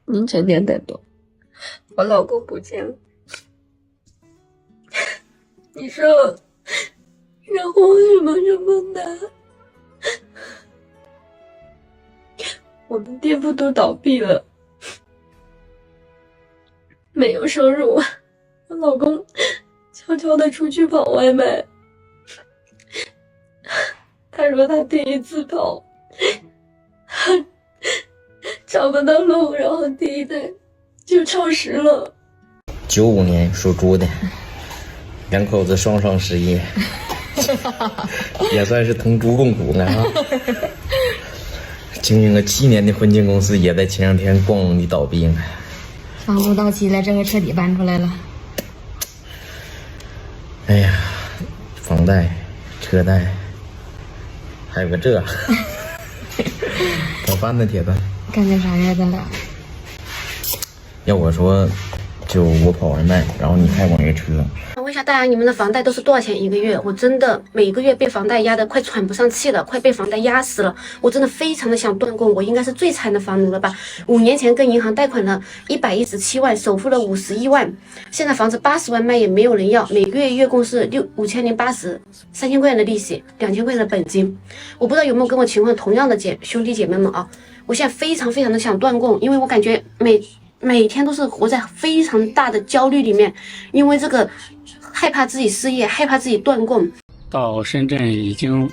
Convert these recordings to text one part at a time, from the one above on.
凌晨2點多，我老公不見了。你說讓我什麼呢？我們店鋪都倒閉了，沒有收入。我老公悄悄地出去跑外賣，他說他第一次跑，找不到路，然後第一代就超时了。95年屬豬的，两口子双双失業，也算是同猪共苦了啊。经营了7年的婚庆公司，也在前2天光荣的倒閉了。房租到期了，这回彻底搬出来了。哎呀，房贷、车贷，还有个这，怎么办呢，铁子？干点啥呀，咱俩？要我说，就我跑外卖，然后你开我那个车。问一下大家，你们的房贷都是多少钱一个月？我真的每个月被房贷压得快喘不上气了，快被房贷压死了。我真的非常的想断供，我应该是最惨的房奴了吧？5年前跟银行贷款了117万，首付了51万，现在房子80万卖也没有人要，每个月月供是5080，3000块钱的利息，2000块钱的本金。我不知道有没有跟我情况同样的兄弟姐妹们啊？我现在非常的想断供，因为我感觉每天都是活在非常大的焦虑里面，因为这个害怕自己失业，害怕自己断供。到深圳已经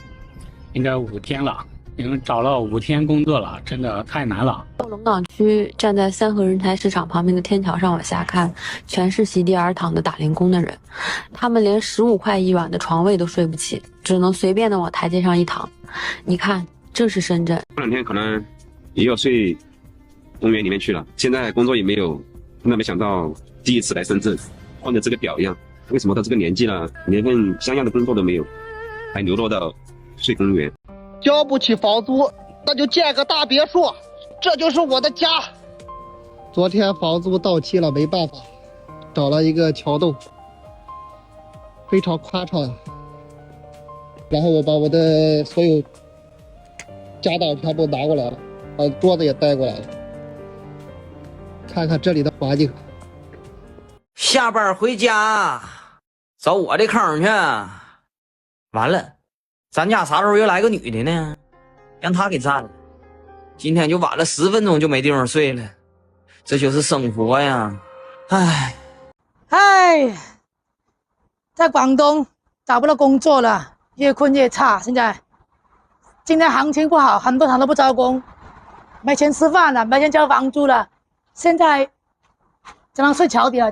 应该5天了，已经找了5天工作了，真的太难了。到龙岗区，站在三河人才市场旁邊的天橋上往下看，全是席地而躺的打零工的人，他們連15塊一晚的床位都睡不起，只能隨便的往台階上一躺。你看，這是深圳。這2天可能也要睡公園裡面去了，現在工作也沒有，那沒想到第一次來深圳，換的這個表樣，為什麼到這個年紀了，連份像樣的工作都沒有，還流落到睡公園？交不起房租，那就建個大別墅，這就是我的家。昨天房租到期了，沒辦法，找了一個橋洞，非常寬敞，然後我把我的所有家當全部拿過來了，把桌子也帶過來了。看看這裡的環境。下班回家找我的坑去，完了咱家啥時候又來個女的呢？讓她給占了，今天就晚了10分鐘就沒地方睡了，這就是生活呀。唉，在廣東找不到工作了，越困越差，現在今天行情不好，很多廠都不招工，沒錢吃飯了，沒錢交房租了，現在只能睡橋底了。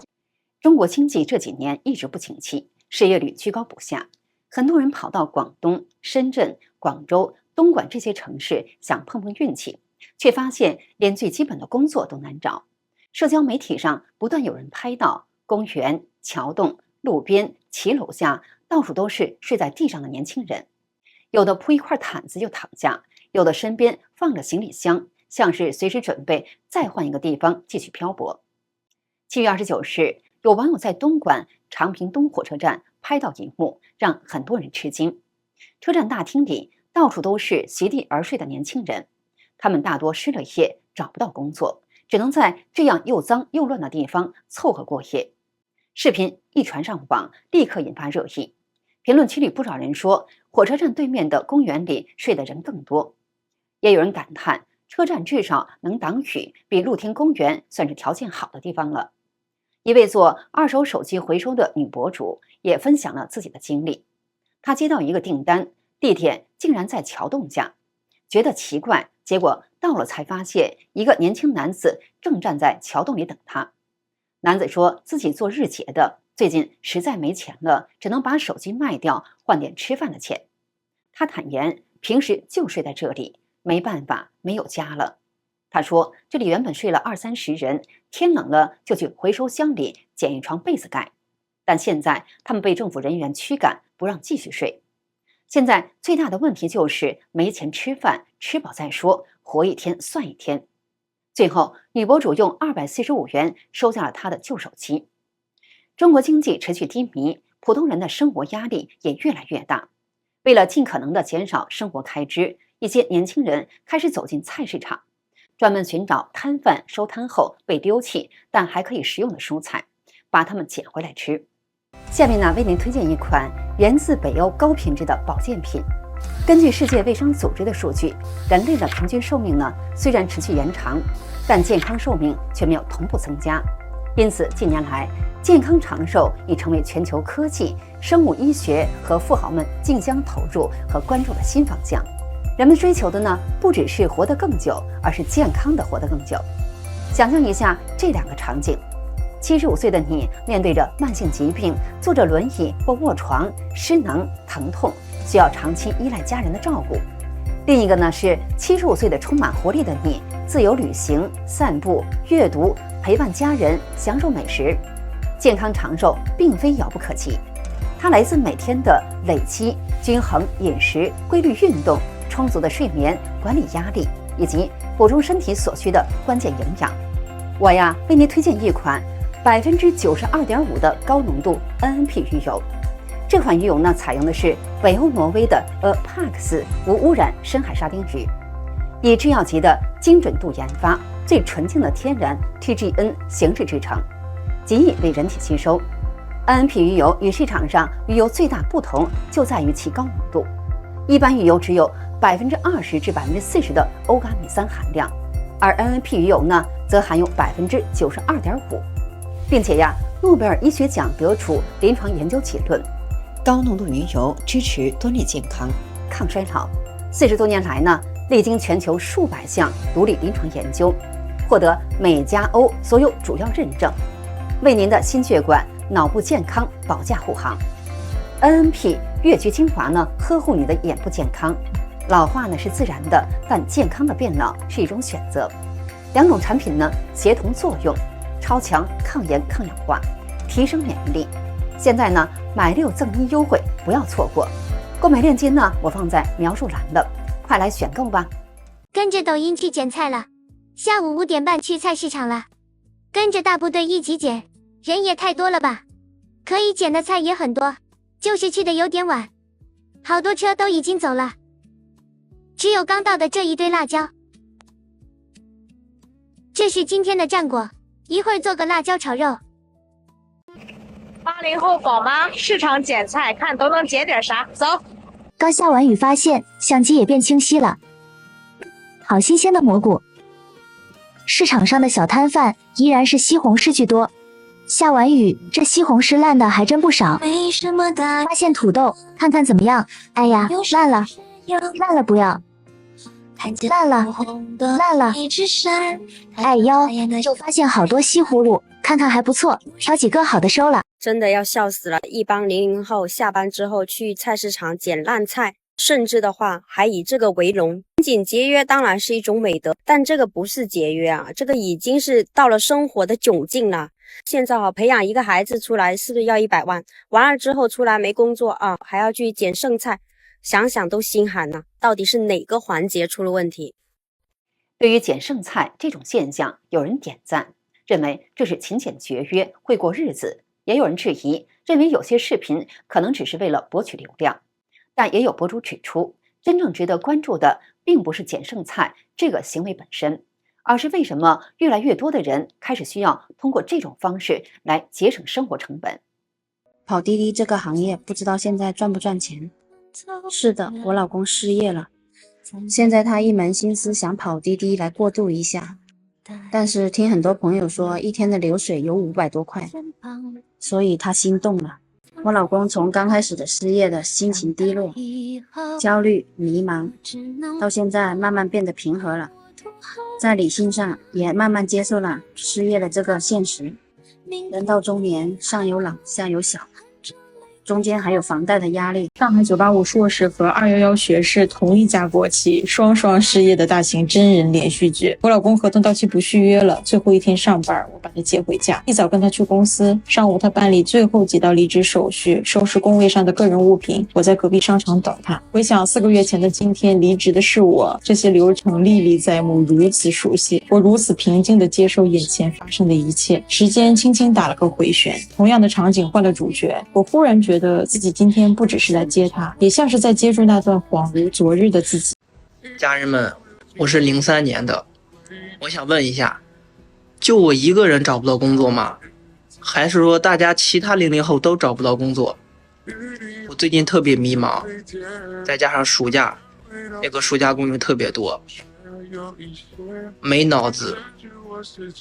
中國經濟這幾年一直不景氣，失業率居高不下，很多人跑到廣東、深圳、廣州、東莞這些城市想碰碰運氣，卻發現連最基本的工作都難找。社交媒體上不斷有人拍到公園、橋洞、路邊、騎樓下，到處都是睡在地上的年輕人，有的鋪一塊毯子就躺下，有的身邊放着行李箱，像是隨時準備再換一個地方繼續漂泊。7月29日，有網友在東莞長平東火車站拍到一幕，讓很多人吃驚。車站大廳裡到處都是席地而睡的年輕人，他們大多失了業，找不到工作，只能在這樣又髒又亂的地方湊合過夜。視頻一傳上網，立刻引發熱議。評論區裡不少人說，火車站對面的公園裡睡的人更多。也有人感嘆，車站至少能擋雨，比露天公園算是條件好的地方了。一位做二手手機回收的女博主也分享了自己的經歷。她接到一個訂單，地點竟然在橋洞下，覺得奇怪，結果到了才發現一個年輕男子正站在橋洞裡等她。男子說自己做日結的，最近實在沒錢了，只能把手機賣掉換點吃飯的錢。他坦言平時就睡在這裡，沒辦法，沒有家了。他說這裡原本睡了20-30人，天冷了就去回收箱裡撿一床被子蓋，但現在他們被政府人員驅趕，不讓繼續睡。現在最大的問題就是沒錢吃飯，吃飽再說，活一天算一天。最後女博主用245元收下了她的舊手機。中國經濟持續低迷，普通人的生活壓力也越來越大。為了盡可能的減少生活開支，一些年輕人開始走進菜市場，專門尋找攤販收攤後被丟棄但還可以食用的蔬菜，把它們撿回來吃。下面呢，為您推薦一款源自北歐高品質的保健品。根據世界衛生組織的數據，人類的平均壽命呢雖然持續延長，但健康壽命卻沒有同步增加。因此，近年來，健康長壽已成為全球科技、生物醫學和富豪們競相投入和關注的新方向。人們追求的呢，不只是活得更久，而是健康的活得更久。想象一下這兩个场景：75歲的你面對着慢性疾病，坐着輪椅或臥床，失能、疼痛，需要長期依賴家人的照顧；另一個呢是75歲的充滿活力的你，自由旅行、散步、閱讀，陪伴家人，享受美食。健康長壽並非遙不可及，它來自每天的累積、均衡飲食、規律運動、充足的睡眠、管理壓力，以及補充身體所需的關鍵營養。我呀，為您推薦一款92.5%的高濃度 NNP 魚油。這款魚油呢，採用的是北歐挪威的 Apax 無污染深海沙丁魚，以製藥級的精準度研發，最純淨的天然 TGN 形式製成，極易為人體吸收。NNP 魚油與市場上魚油最大不同就在於其高濃度，一般魚油只有20%至40%的歐伽米3含量，而 NNP 魚油呢，則含有92.5%，並且呀，諾貝爾醫學獎得主臨床研究結論，高濃度魚油支持端粒健康、抗衰老。40多年來呢，歷經全球數百項獨立臨床研究，獲得美加歐所有主要認證，為您的心血管、腦部健康保駕護航。NNP 越橘精華呢，呵護你的眼部健康。老化呢是自然的，但健康的變老是一種選擇。兩種產品呢協同作用，超強抗炎抗氧化，提升免疫力。現在呢買6贈1優惠，不要錯過。購買鏈接呢我放在描述欄了，快來選購吧。跟着抖音去撿菜了，下午5點半去菜市場了，跟着大部隊一起撿，人也太多了吧？可以撿的菜也很多，就是去的有點晚，好多車都已經走了。只有剛到的這一堆辣椒，這是今天的戰果，一會兒做個辣椒炒肉。80後寶媽市場撿菜，看都能撿點啥，走。剛下完雨發現相機也變清晰了，好新鮮的蘑菇。市場上的小攤販依然是西紅柿居多，下完雨這西紅柿爛的還真不少。發現土豆，看看怎麼樣？哎呀，爛了。爛了不要，爛了，爛了，哎呦，就發現好多西葫蘆，看看還不錯，挑幾個好的收了。真的要笑死了，一幫00後下班之後去菜市場撿爛菜，甚至的話還以這個為榮。僅節約當然是一種美德，但這個不是節約啊，這個已經是到了生活的窘境了。現在培養一個孩子出來是不是要100萬？完了之後出來沒工作啊，還要去撿剩菜。想想都心寒吶，到底是哪個環節出了問題？對於撿剩菜這種現象，有人點讚，認為這是勤儉節約，會過日子；也有人質疑，認為有些視頻可能只是為了博取流量。但也有博主指出，真正值得關注的，並不是撿剩菜這個行為本身，而是為什麼越來越多的人開始需要通過這種方式來節省生活成本。跑滴滴這個行業不知道現在賺不賺錢？是的，我老公失業了，現在他一門心思想跑滴滴來過渡一下，但是聽很多朋友說一天的流水有500多塊，所以他心動了。我老公從剛開始的失業的心情低落、焦慮、迷茫，到現在慢慢變得平和了，在理性上也慢慢接受了失業的這個現實。人到中年，上有老下有小，中間還有房貸的壓力。上海985碩士和211學士同一家國企，雙雙失業的大型真人連續劇。我老公合同到期不續約了，最後一天上班，我把他接回家，一早跟他去公司，上午他辦理最後幾道離職手續，收拾工位上的個人物品，我在隔壁商場等他。回想4個月前的今天，離職的是我，這些流程歷歷在目，如此熟悉，我如此平靜地接受眼前發生的一切。時間輕輕打了個回旋，同樣的場景換了主角，我忽然覺得自己今天不只是來接他，也像是在接住那段恍如昨日的自己。家人們，我是03年的，我想問一下，就我一个人找不到工作吗？還是說大家其他00後都找不到工作？我最近特別迷茫，再加上暑假，那個暑假工作特別多，沒腦子。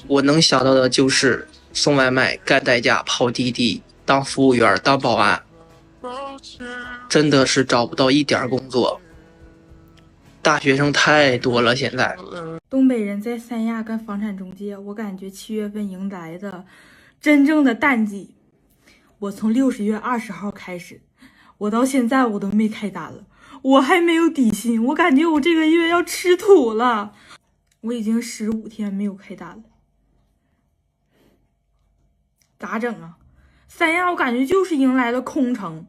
我能想到的就是送外賣、幹代駕、跑滴滴、當服務員、當保安，真的是找不到一點工作。大學生太多了，現在。東北人在三亞幹房產中介，我感覺7月份迎來的真正的淡季。我從60月20號開始，我到現在我都沒開單了，我還沒有底薪，我感覺我這個月要吃土了。我已經15天沒有開單了，咋整啊？三亞我感覺就是迎來了空城。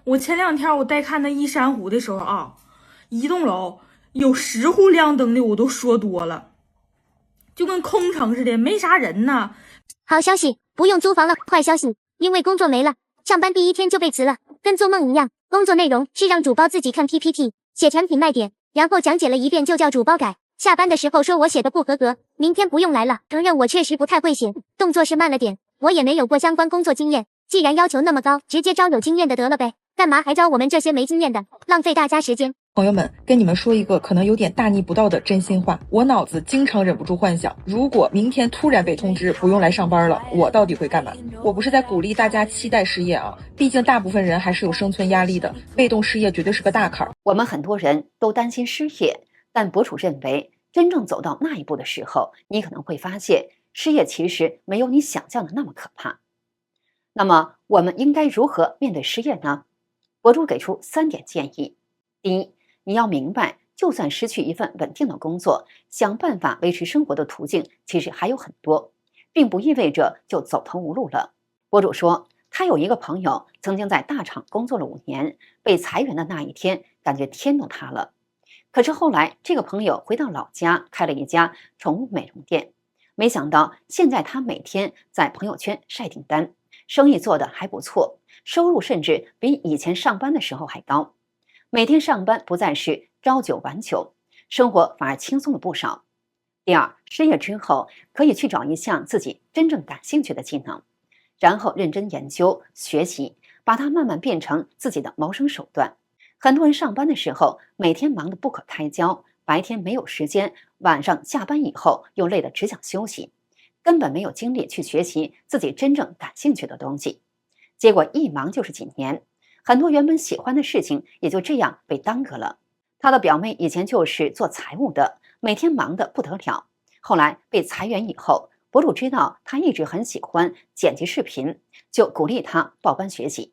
我前2天我帶看那一山湖的時候啊，一棟樓有10戶亮燈的，我都說多了，就跟空城似的，沒啥人呢。好消息，不用租房了。壞消息，因為工作沒了，上班第1天就被辭了，跟做夢一樣。工作內容是讓主播自己看 PPT， 寫產品賣點，然後講解了一遍就叫主播改。下班的時候說我寫的不合格，明天不用來了。承認我確實不太會寫，動作是慢了點，我也沒有過相關工作經驗。既然要求那麼高，直接招有經驗的得了唄，幹嘛還招我們這些沒經驗的，浪費大家時間。朋友們，跟你們說一個可能有點大逆不道的真心話，我腦子經常忍不住幻想，如果明天突然被通知不用來上班了，我到底會幹嘛？我不是在鼓勵大家期待失業啊，畢竟大部分人還是有生存壓力的，被動失業絕對是個大坎。我們很多人都擔心失業，但博主認為，真正走到那一步的時候，你可能會發現，失業其實沒有你想象的那麼可怕。那麼，我們應該如何面對失業呢？博主給出3點建議。第一，你要明白，就算失去一份穩定的工作，想辦法維持生活的途徑其實還有很多，並不意味着就走投無路了。博主說，他有一個朋友曾經在大廠工作了5年，被裁員的那一天，感覺天都塌了。可是後來，這個朋友回到老家，開了一家寵物美容店，沒想到現在他每天在朋友圈曬訂單，生意做得還不錯，收入甚至比以前上班的時候還高。每天上班不再是朝九晚九，生活反而輕鬆了不少。第二，失業之後可以去找一項自己真正感興趣的技能，然後認真研究學習，把它慢慢變成自己的謀生手段。很多人上班的時候每天忙得不可開交，白天沒有時間，晚上下班以後又累得只想休息，根本沒有精力去學習自己真正感興趣的東西。結果一忙就是幾年，很多原本喜歡的事情也就這樣被耽擱了。他的表妹以前就是做財務的，每天忙得不得了。後來被裁員以後，博主知道他一直很喜歡剪輯視頻，就鼓勵他報班學習。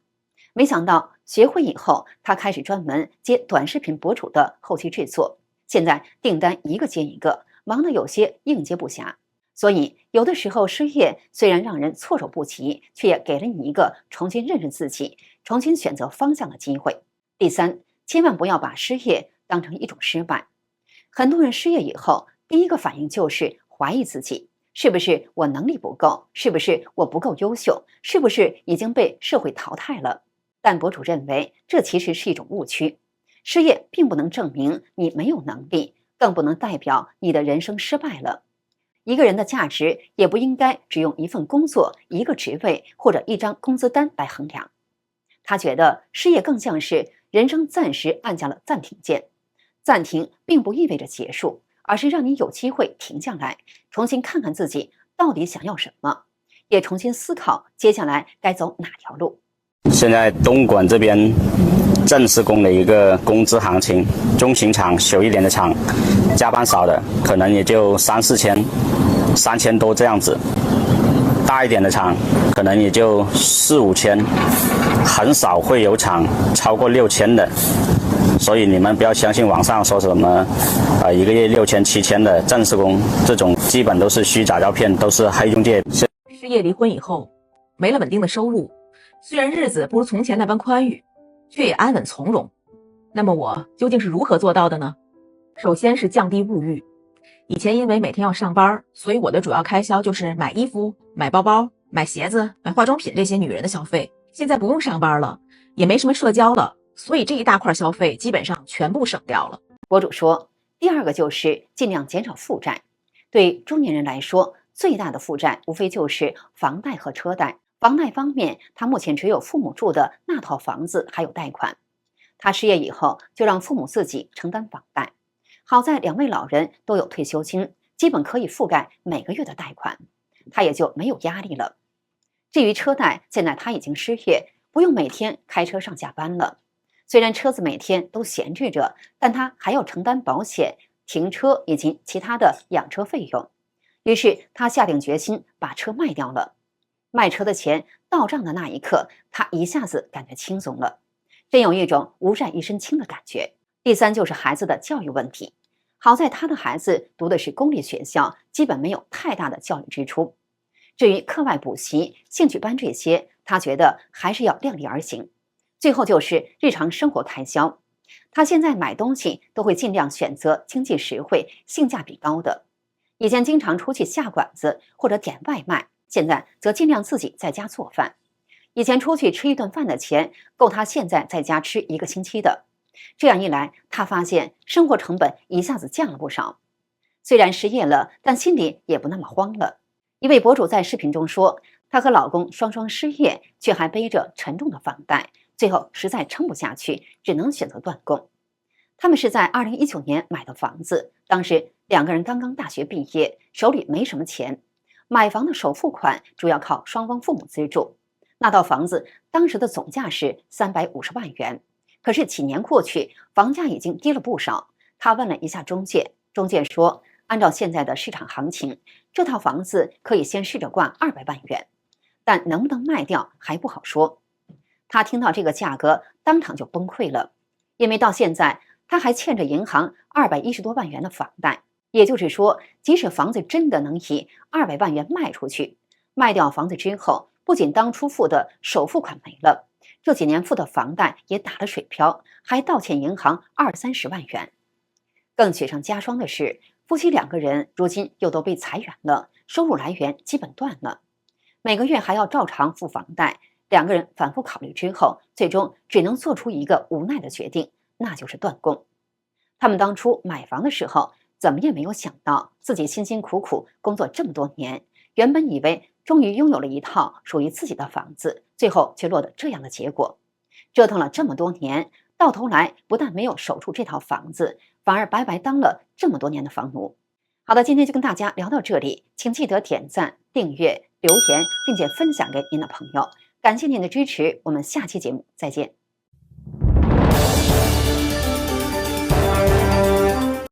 沒想到學會以後，他開始專門接短視頻博主的後期製作，現在訂單一個接一個，忙得有些應接不暇。所以有的時候失業雖然讓人措手不及，卻也給了你一個重新認識自己、重新選擇方向的機會。第三，千萬不要把失業當成一種失敗。很多人失業以後，第一個反應就是懷疑自己，是不是我能力不夠？是不是我不夠優秀？是不是已經被社會淘汰了？但博主認為，這其實是一種誤區。失業並不能證明你沒有能力，更不能代表你的人生失敗了。一個人的價值也不應該只用一份工作、一個職位或者一張工資單來衡量。他覺得失業更像是人生暫時按下了暫停鍵，暫停並不意味着結束，而是讓你有機會停下來，重新看看自己到底想要什麼，也重新思考接下來該走哪條路。現在東莞這邊正式工的一個工資行情，中型廠、小一點的廠，加班少的可能也就3、4千，3000多這樣子；大一點的廠可能也就4、5千，很少會有廠超過6000的。所以你們不要相信網上說什麼一個月6000、7000的正式工，這種基本都是虛假照片，都是黑中介。失業離婚以後，沒了穩定的收入，雖然日子不如從前那般寬裕，卻也安穩從容。那麼我究竟是如何做到的呢？首先是降低物欲。以前因為每天要上班，所以我的主要開銷就是買衣服、買包包、買鞋子、買化妝品這些女人的消費。現在不用上班了，也沒什麼社交了，所以這一大塊消費基本上全部省掉了。博主說，第二個就是盡量減少負債。对中年人来说，最大的負債无非就是房貸和车貸。房貸方面，他目前只有父母住的那套房子還有貸款。他失業以後，就讓父母自己承擔房貸。好在2位老人都有退休金，基本可以覆蓋每個月的貸款，他也就沒有壓力了。至於車貸，現在他已經失業，不用每天開車上下班了。雖然車子每天都閒置着，但他還要承擔保險、停車以及其他的養車費用。於是他下定決心把車賣掉了。賣車的錢到賬的那一刻，他一下子感覺輕鬆了，真有一種無債一身輕的感覺。第三就是孩子的教育問題。好在他的孩子讀的是公立學校，基本沒有太大的教育支出。至於課外補習、興趣班這些，他覺得還是要量力而行。最後就是日常生活開銷，他現在買東西都會盡量選擇經濟實惠、性價比高的。以前經常出去下館子或者點外賣，現在則盡量自己在家做飯。以前出去吃一頓飯的錢，夠他現在在家吃1個星期的。這樣一來，他發現生活成本一下子降了不少。雖然失業了，但心裡也不那麼慌了。一位博主在視頻中說，她和老公雙雙失業，卻還背着沉重的房貸，最後實在撐不下去，只能選擇斷供。他們是在2019年買的房子，當時2個人剛剛大學畢業，手裡沒什麼錢，買房的首付款主要靠雙方父母資助。那套房子當時的總價是350萬元。可是幾年過去，房價已經低了不少。他問了一下中介，中介說，按照現在的市場行情，這套房子可以先試着掛200萬元，但能不能賣掉還不好說。他聽到這個價格，當場就崩潰了，因為到現在他還欠着銀行210多萬元的房貸。也就是說，即使房子真的能以200萬元賣出去，賣掉房子之後，不僅當初付的首付款沒了，這幾年付的房貸也打了水漂，還倒欠銀行20-30萬元。更雪上加霜的是，夫妻2個人如今又都被裁員了，收入來源基本斷了，每個月還要照常付房貸。2個人反覆考慮之後，最終只能做出一個無奈的決定，那就是斷供。他們當初買房的時候，怎麼也沒有想到自己辛辛苦苦工作這麼多年，原本以為終於擁有了一套屬於自己的房子，最後卻落得這樣的結果。折騰了這麼多年，到頭來不但沒有守住這套房子，反而白白當了這麼多年的房奴。好的，今天就跟大家聊到這裡，請記得點讚、訂閱、留言，並且分享給您的朋友。感謝您的支持，我們下期節目再見。